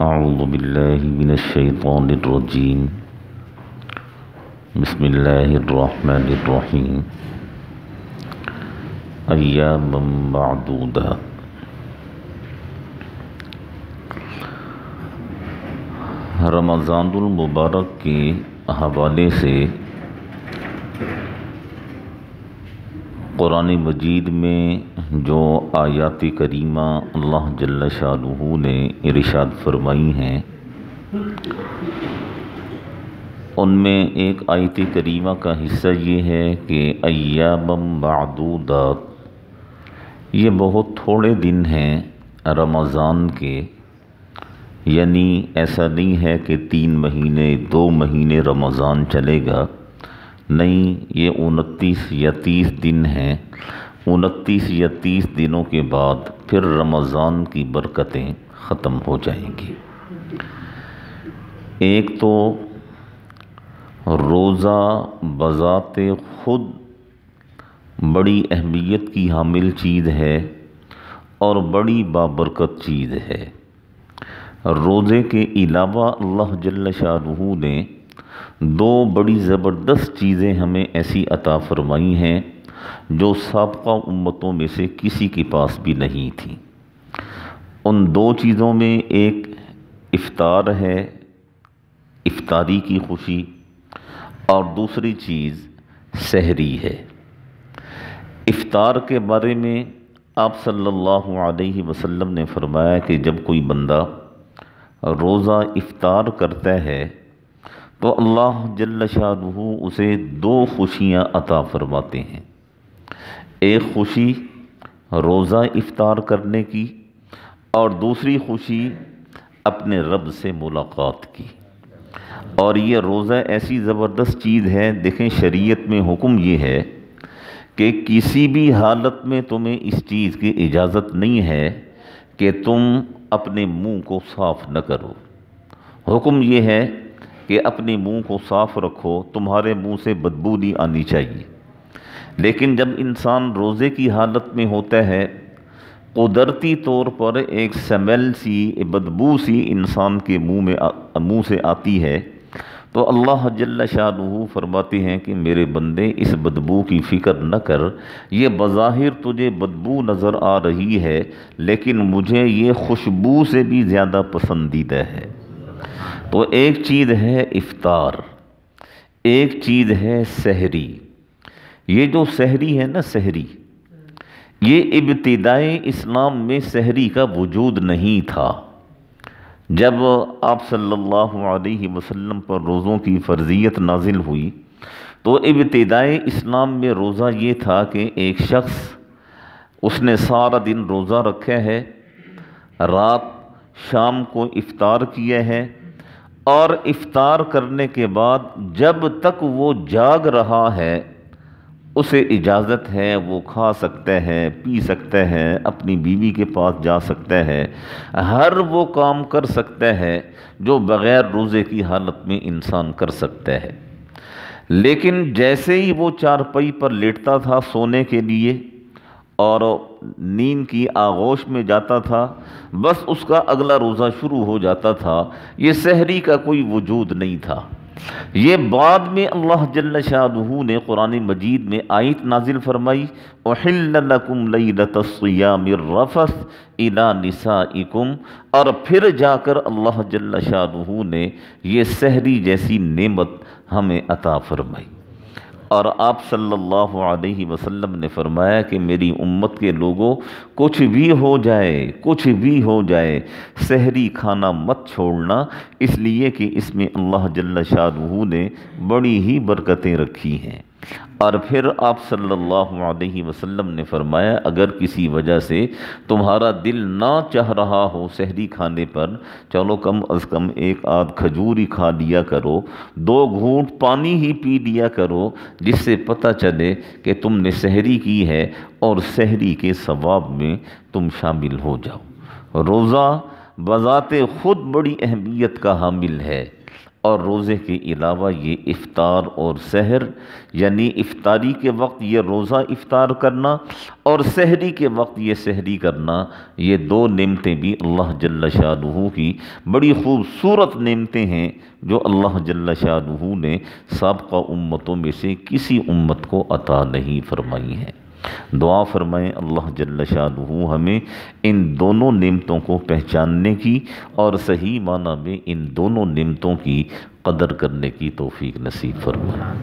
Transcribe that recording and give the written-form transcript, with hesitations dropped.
اعوذ باللہ من الشیطان الرجیم بسم اللہ الرحمن الرحیم ایاما معدودات۔ رمضان المبارک کے حوالے سے قرآن مجید میں جو آیات کریمہ اللہ جل شانہ نے ارشاد فرمائی ہیں، ان میں ایک آیت کریمہ کا حصہ یہ ہے کہ ایام معدودات، یہ بہت تھوڑے دن ہیں رمضان کے، یعنی ایسا نہیں ہے کہ 3 مہینے 2 مہینے رمضان چلے گا، نہیں، یہ 29 یا 30 دن ہیں۔ 29 یا 30 دنوں کے بعد پھر رمضان کی برکتیں ختم ہو جائیں گی۔ ایک تو روزہ بذات خود بڑی اہمیت کی حامل چیز ہے اور بڑی بابرکت چیز ہے۔ روزے کے علاوہ اللہ جل شانہ نے 2 بڑی زبردست چیزیں ہمیں ایسی عطا فرمائی ہیں جو سابقہ امتوں میں سے کسی کے پاس بھی نہیں تھیں۔ ان 2 چیزوں میں ایک افطار ہے، افطاری کی خوشی، اور دوسری چیز سحری ہے۔ افطار کے بارے میں آپ صلی اللہ علیہ وسلم نے فرمایا کہ جب کوئی بندہ روزہ افطار کرتا ہے تو اللہ جل شانہ اسے 2 خوشیاں عطا فرماتے ہیں۔ ایک خوشی روزہ افطار کرنے کی اور دوسری خوشی اپنے رب سے ملاقات کی۔ اور یہ روزہ ایسی زبردست چیز ہے، دیکھیں شریعت میں حکم یہ ہے کہ کسی بھی حالت میں تمہیں اس چیز کی اجازت نہیں ہے کہ تم اپنے منہ کو صاف نہ کرو۔ حکم یہ ہے کہ اپنے منہ کو صاف رکھو، تمہارے منہ سے بدبو نہیں آنی چاہیے۔ لیکن جب انسان روزے کی حالت میں ہوتا ہے، قدرتی طور پر ایک سمیل سی، بدبو سی انسان کے منہ سے آتی ہے، تو اللہ جل شانہ فرماتے ہیں کہ میرے بندے اس بدبو کی فکر نہ کر، یہ بظاہر تجھے بدبو نظر آ رہی ہے لیکن مجھے یہ خوشبو سے بھی زیادہ پسندیدہ ہے۔ تو ایک چیز ہے افطار، ایک چیز ہے سحری۔ یہ جو سحری ہے نا، سحری، یہ ابتدائی اسلام میں سحری کا وجود نہیں تھا۔ جب آپ صلی اللہ علیہ وسلم پر روزوں کی فرضیت نازل ہوئی تو ابتدائی اسلام میں روزہ یہ تھا کہ ایک شخص، اس نے سارا دن روزہ رکھا ہے، رات شام کو افطار کیا ہے، اور افطار کرنے کے بعد جب تک وہ جاگ رہا ہے اسے اجازت ہے، وہ کھا سکتا ہے، پی سکتا ہے، اپنی بیوی کے پاس جا سکتا ہے، ہر وہ کام کر سکتا ہے جو بغیر روزے کی حالت میں انسان کر سکتا ہے۔ لیکن جیسے ہی وہ چارپائی پر لیٹتا تھا سونے کے لیے اور نیند کی آغوش میں جاتا تھا، بس اس کا اگلا روزہ شروع ہو جاتا تھا۔ یہ سحری کا کوئی وجود نہیں تھا۔ یہ بعد میں اللہ جل شانہ نے قرآن مجید میں آیت نازل فرمائی، احل لکم لیلۃ الصیام الرفث الی نسائکم، اور پھر جا کر اللہ جل شانہ نے یہ سحری جیسی نعمت ہمیں عطا فرمائی۔ اور آپ صلی اللہ علیہ وسلم نے فرمایا کہ میری امت کے لوگوں، کچھ بھی ہو جائے، کچھ بھی ہو جائے، سحری کھانا مت چھوڑنا، اس لیے کہ اس میں اللہ جل شانہ نے بڑی ہی برکتیں رکھی ہیں۔ اور پھر آپ صلی اللہ علیہ وسلم نے فرمایا اگر کسی وجہ سے تمہارا دل نہ چاہ رہا ہو سحری کھانے پر، چلو کم از کم 1 آدھ کھجور ہی کھا لیا کرو، 2 گھونٹ پانی ہی پی لیا کرو، جس سے پتہ چلے کہ تم نے سحری کی ہے اور سحری کے ثواب میں تم شامل ہو جاؤ۔ روزہ بذات خود بڑی اہمیت کا حامل ہے اور روزے کے علاوہ یہ افطار اور سحر، یعنی افطاری کے وقت یہ روزہ افطار کرنا اور سحری کے وقت یہ سحری کرنا، یہ دو نعمتیں بھی اللہ جل شانہ کی بڑی خوبصورت نعمتیں ہیں جو اللہ جل شانہ نے سابقہ امتوں میں سے کسی امت کو عطا نہیں فرمائی ہیں۔ دعا فرمائیں اللہ جل شانہ ہمیں ان دونوں نعمتوں کو پہچاننے کی اور صحیح معنی میں ان دونوں نعمتوں کی قدر کرنے کی توفیق نصیب فرمائیں۔